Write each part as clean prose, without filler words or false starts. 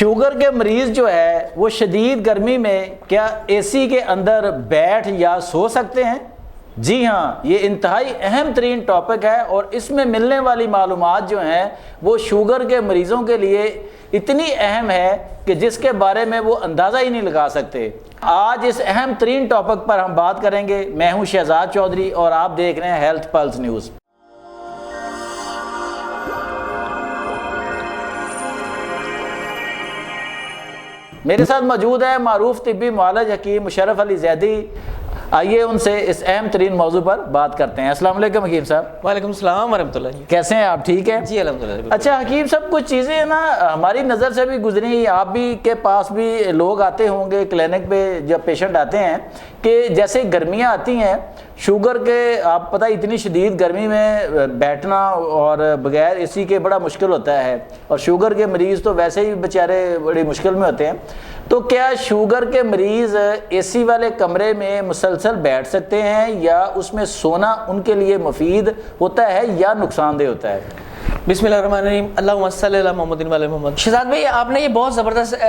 Sugar کے مریض جو ہے وہ شدید گرمی میں کیا اے سی کے اندر بیٹھ یا سو سکتے ہیں؟ جی ہاں، یہ انتہائی اہم ترین ٹاپک ہے اور اس میں ملنے والی معلومات جو ہیں وہ شوگر کے مریضوں کے لیے اتنی اہم ہے کہ جس کے بارے میں وہ اندازہ ہی نہیں لگا سکتے۔ آج اس اہم ترین ٹاپک پر ہم بات کریں گے۔ میں ہوں شہزاد چودھری اور آپ دیکھ رہے ہیں ہیلتھ پلس نیوز۔ میرے ساتھ موجود ہے معروف طبی معالج حکیم مشرف علی زیدی۔ آئیے ان سے اس اہم ترین موضوع پر بات کرتے ہیں۔ السلام علیکم حکیم صاحب۔ وعلیکم السلام ورحمۃ اللہ جی۔ کیسے ہیں آپ؟ ٹھیک ہیں جی الحمدللہ۔ اچھا حکیم صاحب، کچھ چیزیں نا ہماری نظر سے بھی گزری، آپ بھی کے پاس بھی لوگ آتے ہوں گے کلینک پہ جب پیشنٹ آتے ہیں کہ جیسے گرمیاں آتی ہیں شوگر کے، آپ پتہ اتنی شدید گرمی میں بیٹھنا اور بغیر اے سی کے بڑا مشکل ہوتا ہے، اور شوگر کے مریض تو ویسے ہی بیچارے بڑی مشکل میں ہوتے ہیں۔ تو کیا شوگر کے مریض اے سی والے کمرے میں مسلسل بیٹھ سکتے ہیں یا اس میں سونا ان کے لیے مفید ہوتا ہے یا نقصان دہ ہوتا ہے؟ بسم اللہ الرحمن الرحیم، اللہم صلی علی محمد و علی محمد۔ شہزاد بھائی، آپ نے یہ بہت زبردست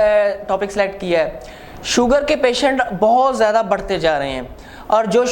ٹاپک سلیکٹ کیا ہے۔ شوگر کے پیشنٹ بہت زیادہ بڑھتے جا رہے ہیں، اور جو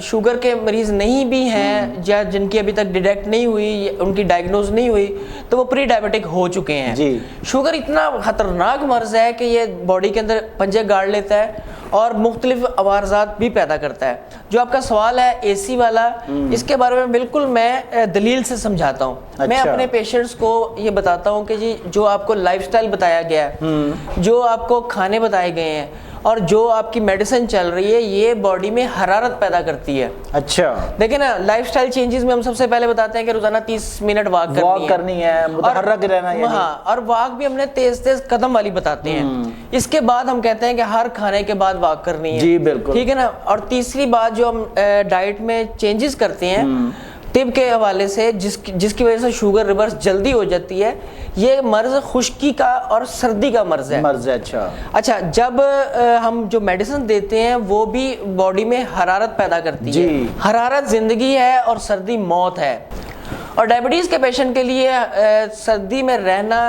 شوگر کے مریض نہیں بھی ہیں یا جن کی ابھی تک ڈیٹیکٹ نہیں ہوئی، ان کی ڈائگنوز نہیں ہوئی، تو وہ پری ڈائبیٹک ہو چکے ہیں۔ جی، شوگر اتنا خطرناک مرض ہے کہ یہ باڈی کے اندر پنجے گاڑ لیتا ہے اور مختلف عوارضات بھی پیدا کرتا ہے۔ جو آپ کا سوال ہے اے سی والا، اس کے بارے میں بالکل میں دلیل سے سمجھاتا ہوں۔ میں اپنے پیشنٹس کو یہ بتاتا ہوں کہ جی جو آپ کو لائف سٹائل بتایا گیا ہے، جو آپ کو کھانے بتائے گئے ہیں اور جو آپ کی میڈیسن چل رہی ہے، یہ باڈی میں حرارت پیدا کرتی ہے۔ اچھا، دیکھیں نا، لائف سٹائل چینجز میں ہم سب سے پہلے بتاتے ہیں کہ روزانہ 30 منٹ واک کرنی ہے، متحرک رہنا ہے۔ ہاں، اور واک بھی ہم نے تیز قدم والی بتاتے ہیں۔ اس کے بعد ہم کہتے ہیں کہ ہر کھانے کے بعد واک کرنی ہے۔ جی بالکل، ٹھیک ہے نا۔ اور تیسری بات جو ہم ڈائٹ میں چینجز کرتے ہیں طب کے حوالے سے، جس کی وجہ سے شوگر ریورس جلدی ہو جاتی ہے، یہ مرض خشکی کا اور سردی کا مرض ہے۔ اچھا، جب ہم جو میڈیسن دیتے ہیں وہ بھی باڈی میں حرارت پیدا کرتی ہے۔ حرارت زندگی ہے اور سردی موت ہے۔ اور ڈائبٹیز کے پیشنٹ کے لیے سردی میں رہنا،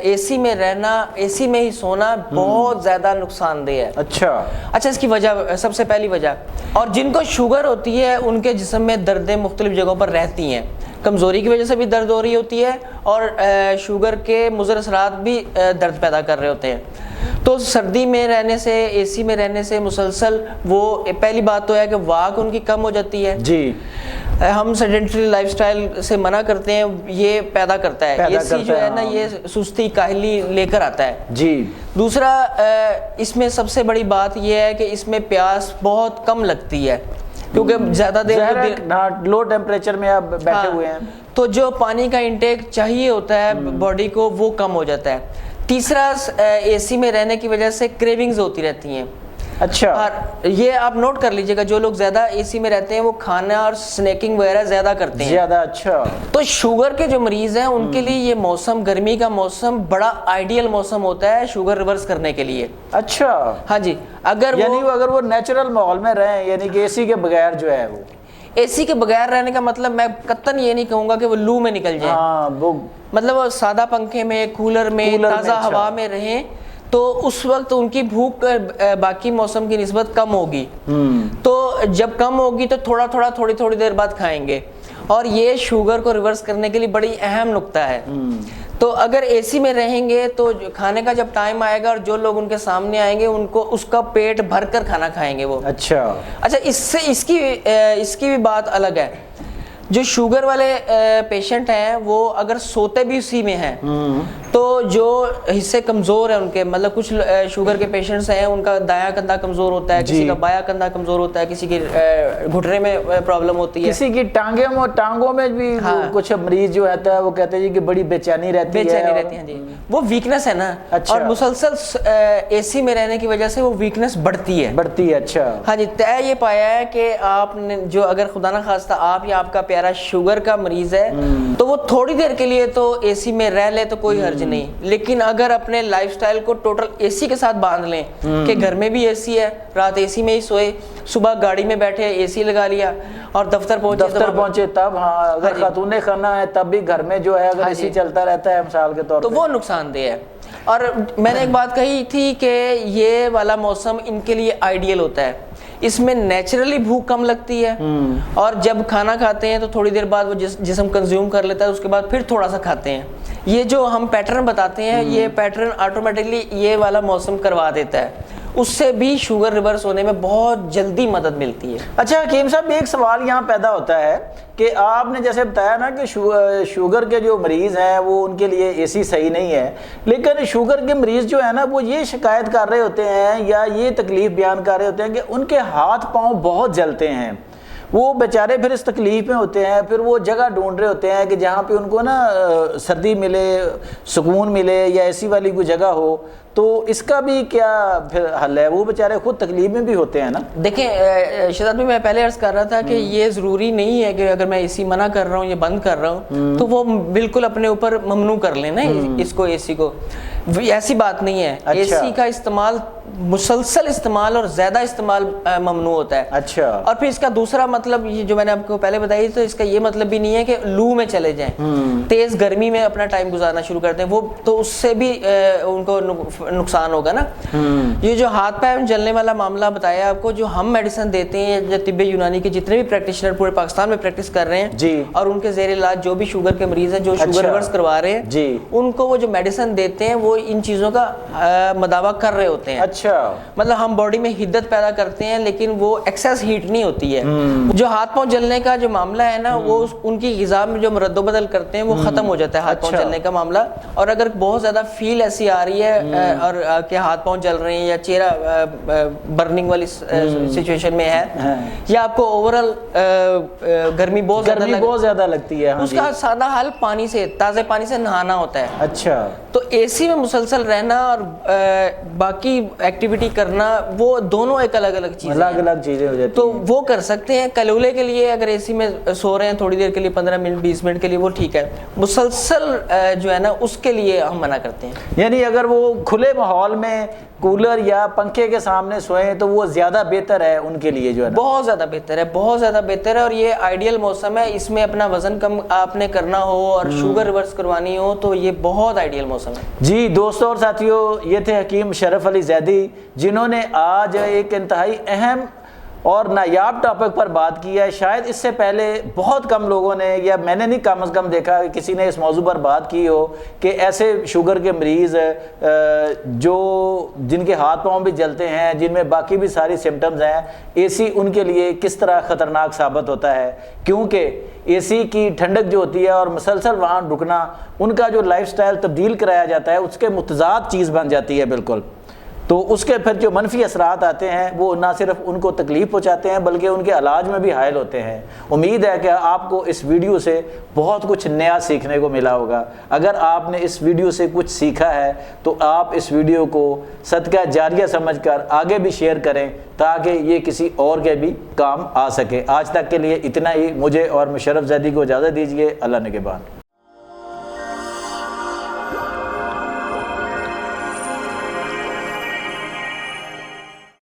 اے سی میں رہنا، اے سی میں ہی سونا بہت زیادہ نقصان دہ ہے۔ اچھا، اس کی وجہ، سب سے پہلی وجہ، اور جن کو شوگر ہوتی ہے ان کے جسم میں دردیں مختلف جگہوں پر رہتی ہیں۔ کمزوری کی وجہ سے بھی درد ہو رہی ہوتی ہے، اور شوگر کے مضر اثرات بھی درد پیدا کر رہے ہوتے ہیں۔ تو سردی میں رہنے سے، اے سی میں رہنے سے مسلسل، وہ پہلی بات تو ہے کہ واک ان کی کم ہو جاتی ہے۔ جی، ہم سیڈنٹری لائف سٹائل سے منع کرتے ہیں، یہ پیدا کرتا ہے، اے سی جو ہے نا، یہ سستی کاہلی لے کر آتا ہے۔ جی، دوسرا، اس میں سب سے بڑی بات یہ ہے کہ اس میں پیاس بہت کم لگتی ہے، کیونکہ زیادہ دیر لو ٹیمپریچر میں آپ بیٹھے ہوئے ہیں، تو جو پانی کا انٹیک چاہیے ہوتا ہے باڈی کو، وہ کم ہو جاتا ہے۔ تیسرا، اے سی میں رہنے کی وجہ سے کریونگز ہوتی رہتی ہیں۔ اچھا، یہ آپ نوٹ کر لیجئے گا، جو لوگ زیادہ اے سی میں رہتے ہیں وہ کھانا اور سنیکنگ وغیرہ زیادہ کرتے ہیں زیادہ۔ اچھا، تو شوگر کے جو مریض ہیں ان کے لیے یہ موسم، گرمی کا موسم، بڑا آئیڈیل موسم ہوتا ہے شوگر ریورس کرنے کے لیے۔ اچھا، ہاں جی، اگر وہ نیچرل ماحول میں رہیں، یعنی کہ اے سی کے بغیر جو ہے، وہ اے سی کے بغیر رہنے کا مطلب میں قطعاً یہ نہیں کہوں گا کہ وہ لو میں نکل جائیں، مطلب وہ سادہ پنکھے میں، کولر میں، تازہ ہوا میں رہیں، تو اس وقت ان کی بھوک باقی موسم کی نسبت کم ہوگی۔ تو جب کم ہوگی تو تھوڑی دیر بعد کھائیں گے، اور یہ شوگر کو ریورس کرنے کے لیے بڑی اہم نقطہ ہے۔ تو اگر اے سی میں رہیں گے تو کھانے کا جب ٹائم آئے گا اور جو لوگ ان کے سامنے آئیں گے ان کو اس کا پیٹ بھر کر کھانا کھائیں گے وہ۔ اچھا، اس کی بھی بات الگ ہے۔ جو شوگر والے پیشنٹ ہیں وہ اگر سوتے بھی اسی میں ہیں تو جو حصے کمزور ہیں ان کے، مطلب کچھ شوگر کے پیشنٹس ہیں ان کا دایاں کندھا کمزور ہوتا ہے، کسی کا بایاں کندھا کمزور ہوتا ہے، کسی کے گھٹنے میں پرابلم ہوتی ہے، کسی کی ٹانگوں میں بھی کچھ مریض جو رہتا ہے وہ کہتے ہیں کہ بڑی بے چینی رہتی ہے۔ جی، وہ ویکنس ہے نا، اور مسلسل اے سی میں رہنے کی وجہ سے وہ ویکنس بڑھتی ہے۔ اچھا، ہاں جی، طے یہ پایا ہے کہ آپ نے جو، اگر خدا نہ خواستہ آپ یا آپ کا پیارا شوگر کا مریض ہے تو وہ تھوڑی دیر کے لیے تو اے سی میں رہ لے تو کوئی حرج نہیں، لیکن اگر اپنے لائف سٹائل کو ٹوٹل اے سی کے ساتھ باندھ لیں کہ گھر میں بھی اے سی ہے، رات اے سی میں ہی سوئے، صبح گاڑی میں بیٹھے اے سی لگا لیا، اور دفتر پہنچے تب، ہاں اگر خاتون خانہ ہے تب بھی گھر میں جو ہے اگر اے سی چلتا رہتا ہے مثال کے طور پر، تو وہ نقصان دہ ہے۔ اور میں نے ایک بات کہی تھی کہ یہ والا موسم ان کے لیے آئیڈیل ہوتا ہے، اس میں نیچرلی بھوک کم لگتی ہے، اور جب کھانا کھاتے ہیں تو تھوڑی دیر بعد وہ جسم کنزیوم کر لیتا ہے، اس کے بعد پھر تھوڑا سا کھاتے ہیں. یہ جو ہم پیٹرن بتاتے ہیں یہ پیٹرن آٹومیٹکلی یہ والا موسم کروا دیتا ہے، اس سے بھی شوگر ریورس ہونے میں بہت جلدی مدد ملتی ہے. اچھا حکیم صاحب، ایک سوال یہاں پیدا ہوتا ہے کہ آپ نے جیسے بتایا نا کہ شوگر کے جو مریض ہیں وہ ان کے لیے اے سی صحیح نہیں ہے، لیکن شوگر کے مریض جو ہے نا وہ یہ شکایت کر رہے ہوتے ہیں یا یہ تکلیف بیان کر رہے ہوتے ہیں کہ ان کے ہاتھ پاؤں بہت جلتے ہیں. وہ بیچارے پھر اس تکلیف میں ہوتے ہیں، پھر وہ جگہ ڈھونڈ رہے ہوتے ہیں کہ جہاں پہ ان کو نا سردی ملے، سکون ملے، یا ایسی والی کوئی جگہ ہو. تو اس کا بھی کیا پھر حل ہے؟ وہ بیچارے خود تکلیف میں بھی ہوتے ہیں نا. دیکھیں شہزاد بھی میں پہلے عرض کر رہا تھا کہ یہ ضروری نہیں ہے کہ اگر میں اے سی منع کر رہا ہوں یا بند کر رہا ہوں تو وہ بالکل اپنے اوپر ممنوع کر لیں نا اس کو، اے سی کو. ایسی بات نہیں ہے. اے سی کا استعمال، مسلسل استعمال اور زیادہ استعمال ممنوع ہوتا ہے. اچھا. اور پھر اس کا دوسرا مطلب یہ جو میں نے آپ کو پہلے بتائی، تو اس کا یہ مطلب بھی نہیں ہے کہ لو میں چلے جائیں، تیز گرمی میں اپنا ٹائم گزارنا شروع کر دیں، وہ تو اس سے بھی ان کو نقصان ہوگا نا. یہ جو ہاتھ پیر جلنے والا معاملہ بتایا آپ کو، جو ہم میڈیسن دیتے ہیں، جو طب یونانی کے جتنے بھی پریکٹیشنر پورے پاکستان میں پریکٹس کر رہے ہیں اور ان کے زیر علاج جو بھی شوگر کے مریض ہیں، جو شوگر ریورس کروا رہے ہیں، ان کو وہ جو میڈیسن دیتے ہیں وہ ان چیزوں کا مداوع کر رہے ہوتے ہیں. اچھا. مطلب ہم باڈی میں حدت پیدا کرتے ہیں لیکن وہ ایکسیس ہیٹ نہیں ہوتی ہے. جو ہاتھ پاؤں جلنے کا جو معاملہ ہے نا، وہ ان کی غذا میں جو مرد و بدل کرتے ہیں وہ ختم ہو جاتا ہے ہاتھ پاؤں جلنے کا معاملہ. اور اگر بہت زیادہ فیل ایسی آ رہی ہے اور کہ ہاتھ پاؤں جل رہے ہیں یا چہرہ برننگ والی سچویشن میں ہے، یا آپ کو اوورال گرمی بہت زیادہ لگتی ہے، اس کا سادہ حل پانی سے، تازہ پانی سے نہانا ہوتا ہے. اچھا. تو اے سی میں مسلسل رہنا اور باقی ایکٹیویٹی کرنا، وہ دونوں ایک الگ الگ چیزیں ہو جاتی ہیں. تو وہ کر سکتے ہیں کلولے کے لیے، اگر اے سی میں سو رہے ہیں تھوڑی دیر کے لیے 15 منٹ 20 منٹ کے لیے، وہ ٹھیک ہے. مسلسل جو ہے نا اس کے لیے ہم منع کرتے ہیں. یعنی اگر وہ کھلے ماحول میں کولر یا پنکھے کے سامنے سوئیں تو وہ زیادہ بہتر ہے ان کے لیے، جو ہے بہت زیادہ بہتر ہے، بہت زیادہ بہتر ہے. اور یہ آئیڈیل موسم ہے، اس میں اپنا وزن کم آپ نے کرنا ہو اور شوگر ریورس کروانی ہو تو یہ بہت آئیڈیل موسم ہے. جی دوستوں اور ساتھیوں، یہ تھے حکیم مشرف علی زیدی، جنہوں نے آج ایک انتہائی اہم اور نایاب ٹاپک پر بات کی ہے. شاید اس سے پہلے بہت کم لوگوں نے، یا میں نے نہیں کم از کم دیکھا کہ کسی نے اس موضوع پر بات کی ہو کہ ایسے شوگر کے مریض جن کے ہاتھ پاؤں بھی جلتے ہیں، جن میں باقی بھی ساری سمٹمز ہیں، اے سی ان کے لیے کس طرح خطرناک ثابت ہوتا ہے. کیونکہ اے سی کی ٹھنڈک جو ہوتی ہے اور مسلسل وہاں رکنا، ان کا جو لائف سٹائل تبدیل کرایا جاتا ہے، اس کے متضاد چیز بن جاتی ہے بالکل. تو اس کے پھر جو منفی اثرات آتے ہیں وہ نہ صرف ان کو تکلیف پہنچاتے ہیں بلکہ ان کے علاج میں بھی حائل ہوتے ہیں. امید ہے کہ آپ کو اس ویڈیو سے بہت کچھ نیا سیکھنے کو ملا ہوگا. اگر آپ نے اس ویڈیو سے کچھ سیکھا ہے تو آپ اس ویڈیو کو صدقہ جاریہ سمجھ کر آگے بھی شیئر کریں تاکہ یہ کسی اور کے بھی کام آ سکے. آج تک کے لیے اتنا ہی. مجھے اور مشرف زیدی کو اجازت دیجیے. اللہ نگہبان.